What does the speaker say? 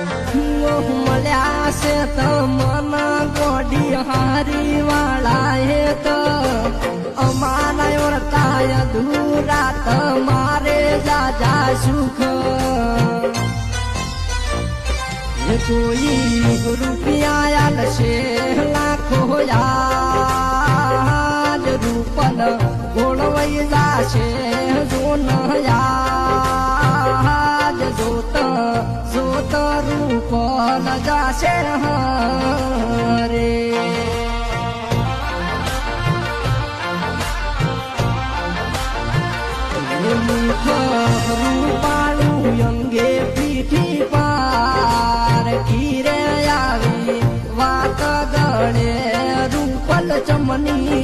મળ્યા છે તમન ગોડી હારી વાળા હે તો અમારા ઓરતા અધૂરા તમારે જાજા સુખ કોઈ રૂપિયા આલશે લાખો યાદ રૂપન ગોળવાઈ જાશે જોન યાદ જોત જોત રૂપન જાશે હરે રૂપાળું અંગે પીઠી પાર કીરે આવી વાત ગળે રૂપલ ચમની